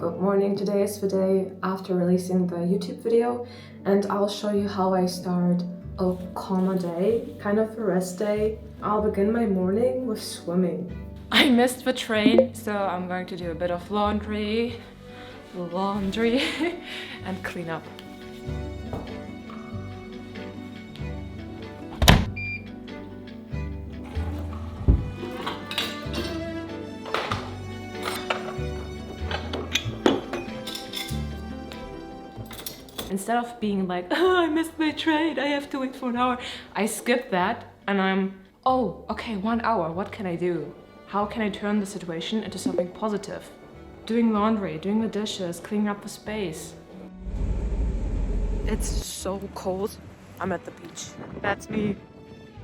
Good morning, today is the day after releasing the YouTube video and I'll show you how I start a calmer day, kind of a rest day. I'll begin my morning with swimming. I missed the train, so I'm going to do a bit of laundry and clean up. Instead of being like, oh, I missed my train, I have to wait for an hour, I skip that and I'm, oh, okay, 1 hour, what can I do? How can I turn the situation into something positive? Doing laundry, doing the dishes, cleaning up the space. It's so cold. I'm at the beach. That's me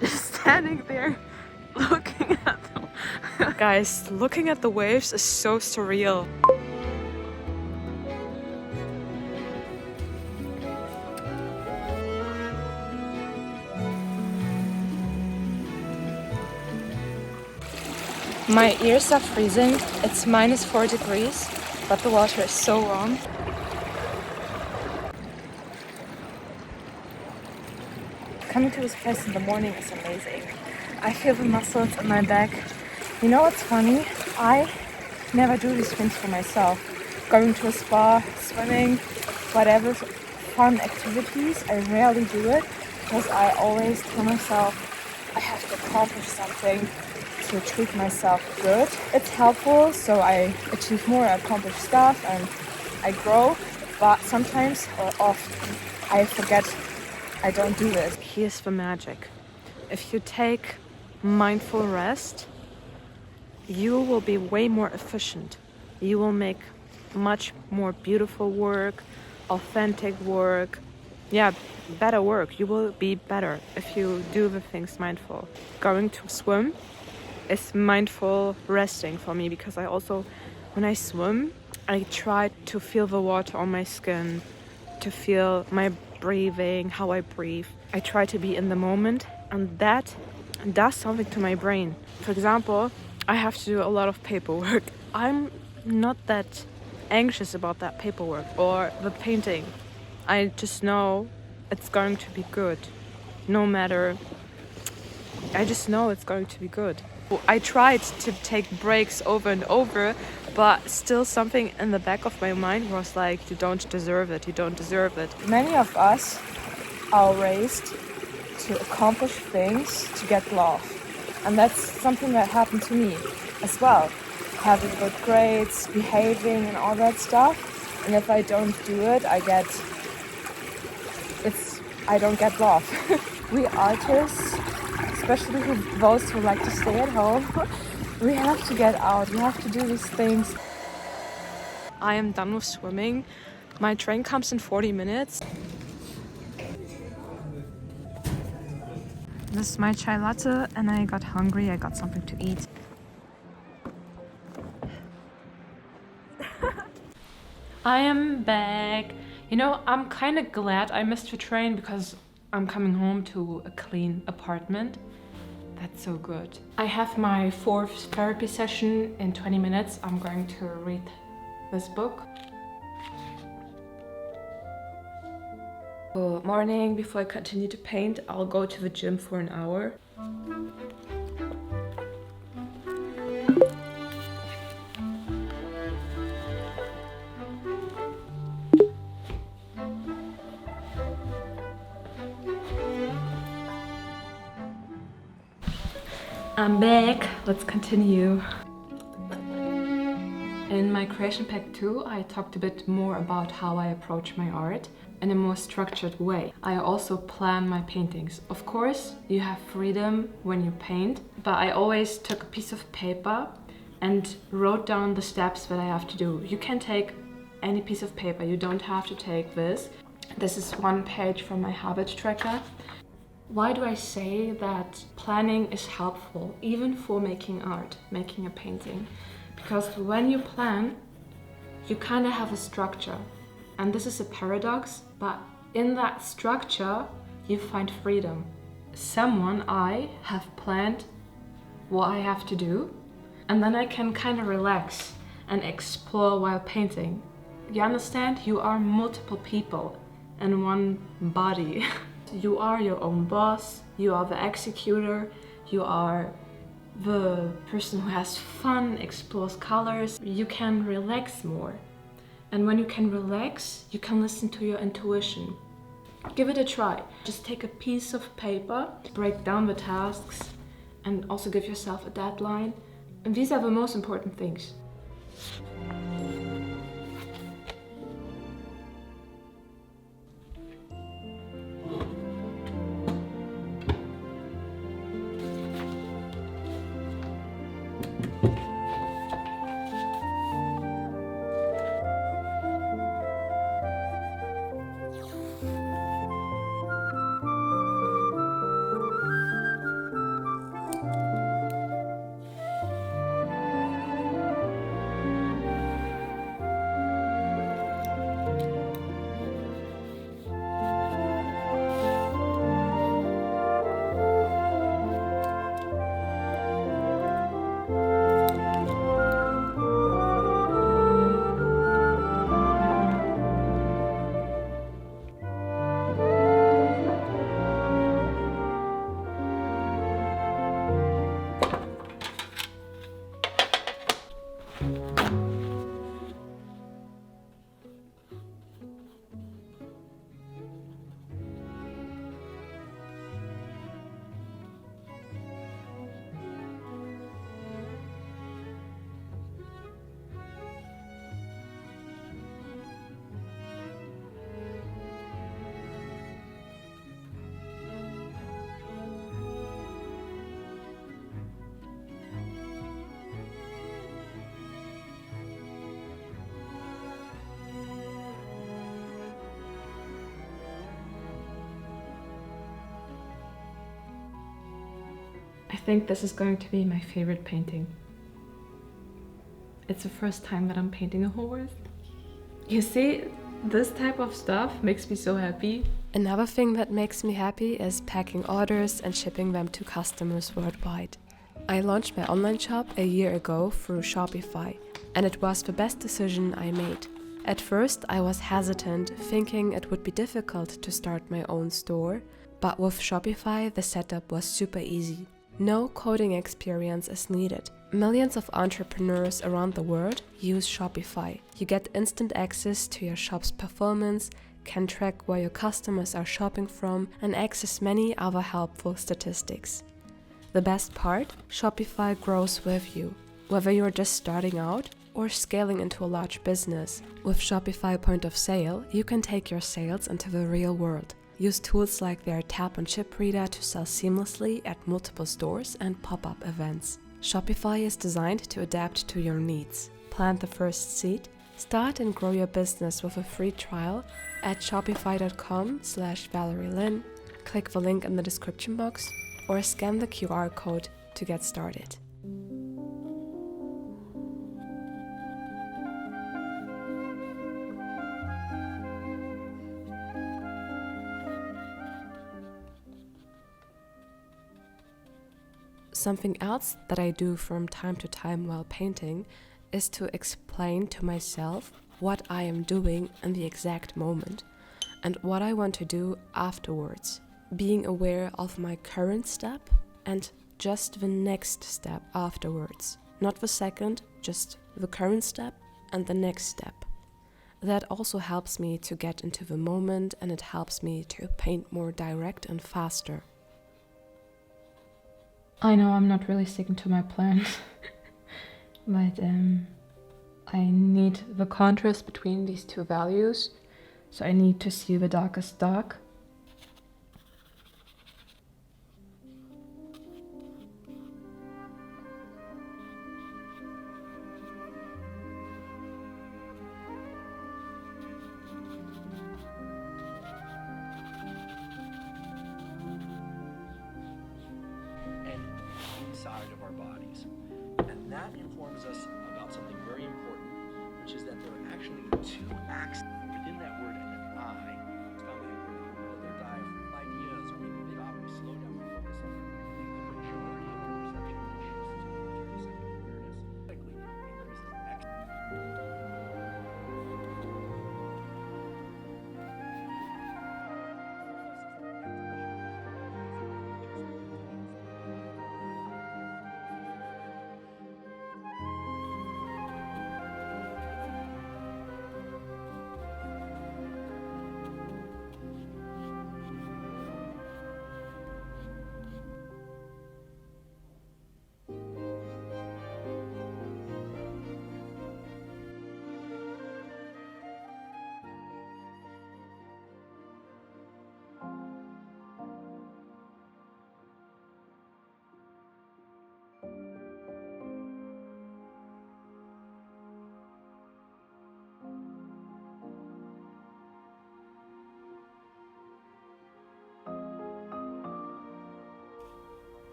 just standing there looking at them. Guys, looking at the waves is so surreal. My ears are freezing. It's -4 degrees, but the water is so warm. Coming to this place in the morning is amazing. I feel the muscles in my back. You know what's funny? I never do these things for myself. Going to a spa, swimming, whatever fun activities, I rarely do it because I always tell myself I have to accomplish something to treat myself good. It's helpful, so I achieve more, I accomplish stuff and I grow, but sometimes or often I forget I don't do this. Here's the magic. If you take mindful rest, you will be way more efficient. You will make much more beautiful work, authentic work, better work. You will be better if you do the things mindful. Going to swim is mindful resting for me because I also, when I swim, I try to feel the water on my skin, to feel my breathing, how I breathe. I try to be in the moment and that does something to my brain. For example, I have to do a lot of paperwork. I'm not that anxious about that paperwork or the painting. I just know it's going to be good. No matter, I just know it's going to be good. I tried to take breaks over and over, but still something in the back of my mind was like, you don't deserve it, you don't deserve it. Many of us are raised to accomplish things to get love. And that's something that happened to me as well. Having good grades, behaving and all that stuff. And if I don't do it, I don't get love. We artists, especially those who like to stay at home, we have to get out, we have to do these things. I am done with swimming. My train comes in 40 minutes. This is my chai latte and I got hungry, I got something to eat. I am back. You know, I'm kind of glad I missed the train because I'm coming home to a clean apartment. That's so good. I have my 4th therapy session in 20 minutes. I'm going to read this book. Good morning. Before I continue to paint, I'll go to the gym for an hour. I'm back. Let's continue. In my creation pack 2, I talked a bit more about how I approach my art in a more structured way. I also plan my paintings. Of course, you have freedom when you paint, but I always took a piece of paper and wrote down the steps that I have to do. You can take any piece of paper, you don't have to take this. This is 1 page from my habit tracker. Why do I say that planning is helpful, even for making art, making a painting? Because when you plan, you kind of have a structure. And this is a paradox, but in that structure, you find freedom. I have planned what I have to do, and then I can kind of relax. and explore while painting. You understand? You are multiple people in one body. You are your own boss, you are the executor, you are the person who has fun, explores colors. You can relax more. And when you can relax, you can listen to your intuition. Give it a try. Just take a piece of paper, break down the tasks, and also give yourself a deadline. And these are the most important things. I think this is going to be my favorite painting. It's the first time that I'm painting a horse. You see, this type of stuff makes me so happy. Another thing that makes me happy is packing orders and shipping them to customers worldwide. I launched my online shop a year ago through Shopify, and it was the best decision I made. At first, I was hesitant, thinking it would be difficult to start my own store, but with Shopify, the setup was super easy. No coding experience is needed. Millions of entrepreneurs around the world use Shopify. You get instant access to your shop's performance, can track where your customers are shopping from, and access many other helpful statistics. The best part? Shopify grows with you. Whether you're just starting out or scaling into a large business, with Shopify Point of Sale, you can take your sales into the real world. Use tools like their tap and chip reader to sell seamlessly at multiple stores and pop-up events. Shopify is designed to adapt to your needs. Plant the first seed, start and grow your business with a free trial at shopify.com/ValerieLin. Click the link in the description box or scan the QR code to get started. Something else that I do from time to time while painting is to explain to myself what I am doing in the exact moment and what I want to do afterwards, being aware of my current step and just the next step afterwards. Not the second, just the current step and the next step. That also helps me to get into the moment, and it helps me to paint more direct and faster. I know I'm not really sticking to my plan, but I need the contrast between these two values, so I need to see the darkest dark. Inside of our bodies. And that informs us about something very important, which is that there are actually two acts within that word I. Stomach, their diaphragm, ideas, or maybe they stop, we slow down, we focus on them. The majority of our perception shifts to interoceptive awareness. Increases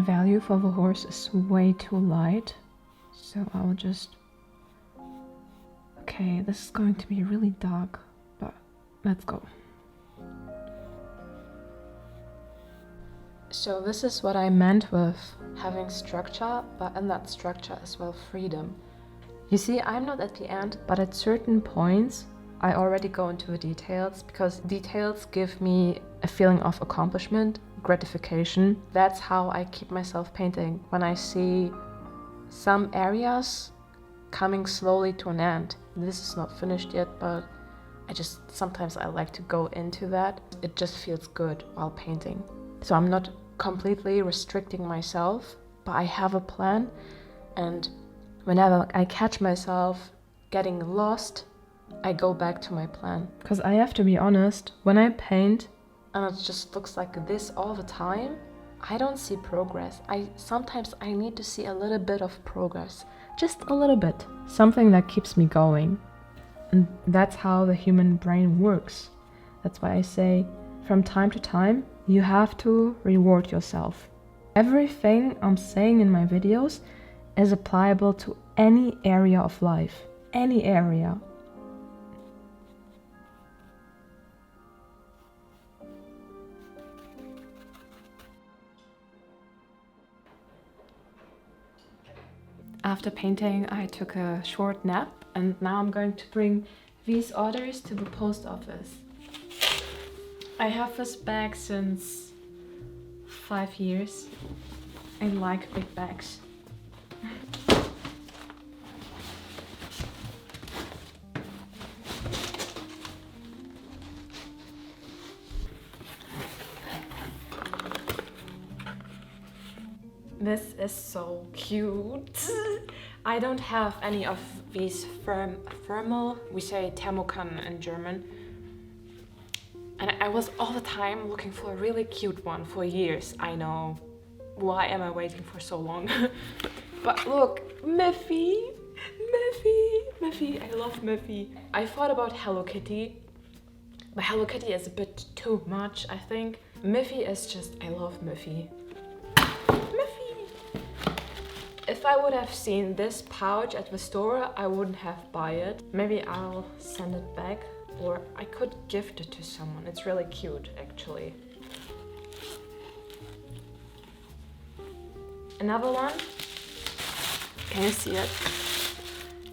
My value for the horse is way too light, so I'll just... Okay, this is going to be really dark, but let's go. So this is what I meant with having structure, but in that structure as well freedom. You see, I'm not at the end, but at certain points I already go into the details, because details give me a feeling of accomplishment, gratification. That's how I keep myself painting, when I see some areas coming slowly to an end. This is not finished yet, but sometimes I like to go into that. It just feels good while painting. So I'm not completely restricting myself, but I have a plan, and whenever I catch myself getting lost, I go back to my plan. Because I have to be honest, when I paint and it just looks like this all the time, I don't see progress. Sometimes I need to see a little bit of progress. Just a little bit. Something that keeps me going. And that's how the human brain works. That's why I say, from time to time, you have to reward yourself. Everything I'm saying in my videos is applicable to any area of life. Any area. After painting, I took a short nap, and now I'm going to bring these orders to the post office. I have this bag since 5 years. I like big bags. This is so cute. I don't have any of these thermal, we say Thermokannen in German. And I was all the time looking for a really cute one for years. I know. Why am I waiting for so long? But look, Miffy! I love Miffy. I thought about Hello Kitty, but Hello Kitty is a bit too much, I think. Miffy is just, I love Miffy. If I would have seen this pouch at the store, I wouldn't have bought it. Maybe I'll send it back, or I could gift it to someone. It's really cute, actually. Another one. Can you see it?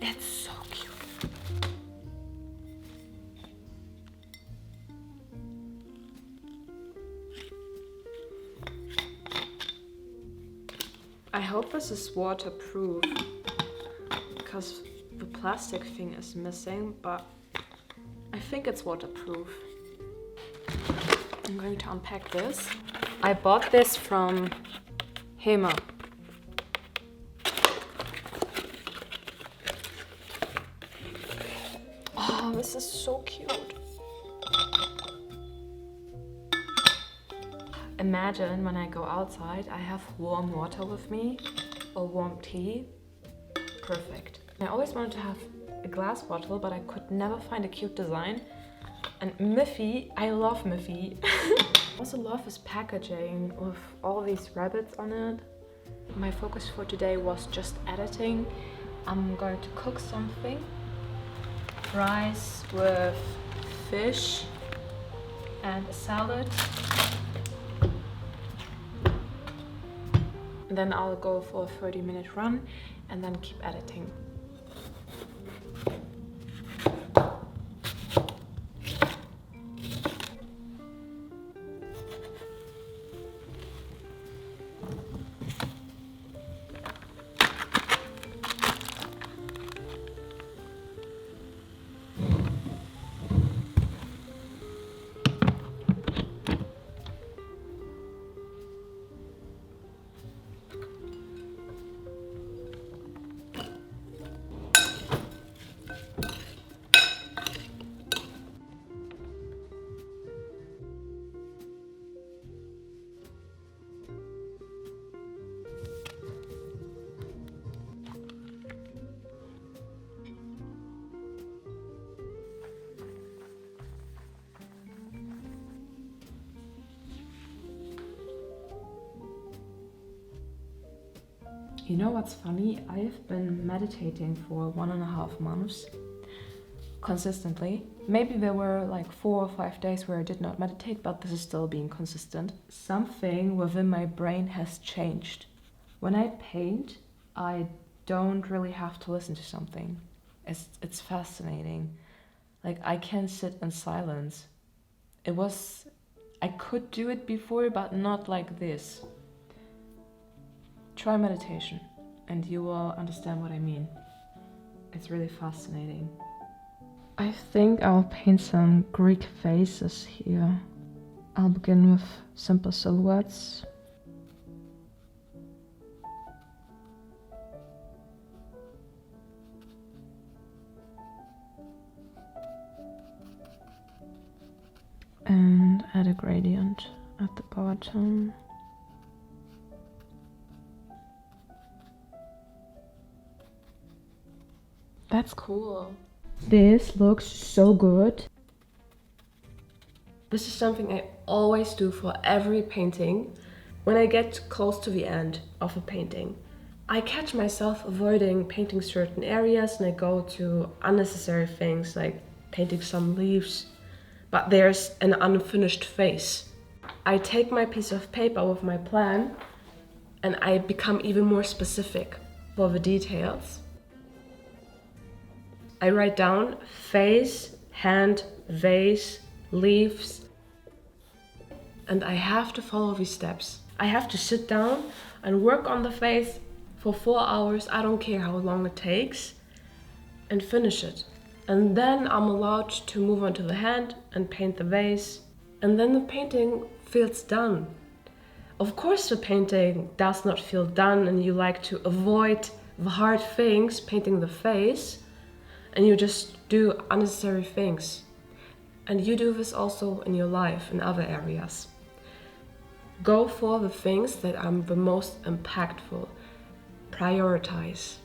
It's so cute. I hope this is waterproof, because the plastic thing is missing, but I think it's waterproof. I'm going to unpack this. I bought this from Hema. Oh, this is so cute. Imagine when I go outside, I have warm water with me or warm tea. Perfect. I always wanted to have a glass bottle, but I could never find a cute design. And Miffy, I love Miffy. I also love this packaging with all these rabbits on it. My focus for today was just editing. I'm going to cook something. Rice with fish and a salad. Then I'll go for a 30-minute run and then keep editing. You know what's funny? I've been meditating for 1.5 months consistently. Maybe there were like 4 or 5 days where I did not meditate, but this is still being consistent. Something within my brain has changed. When I paint, I don't really have to listen to something. It's fascinating. Like, I can sit in silence. I could do it before, but not like this. Try meditation and you will understand what I mean. It's really fascinating. I think I'll paint some Greek faces here. I'll begin with simple silhouettes. And add a gradient at the bottom. That's cool. This looks so good. This is something I always do for every painting. When I get close to the end of a painting, I catch myself avoiding painting certain areas and I go to unnecessary things like painting some leaves, but there's an unfinished face. I take my piece of paper with my plan and I become even more specific for the details. I write down face, hand, vase, leaves, and I have to follow these steps. I have to sit down and work on the face for 4 hours, I don't care how long it takes, and finish it. And then I'm allowed to move on to the hand and paint the vase, and then the painting feels done. Of course the painting does not feel done and you like to avoid the hard things, painting the face, and you just do unnecessary things. And you do this also in your life, in other areas. Go for the things that are the most impactful. Prioritize.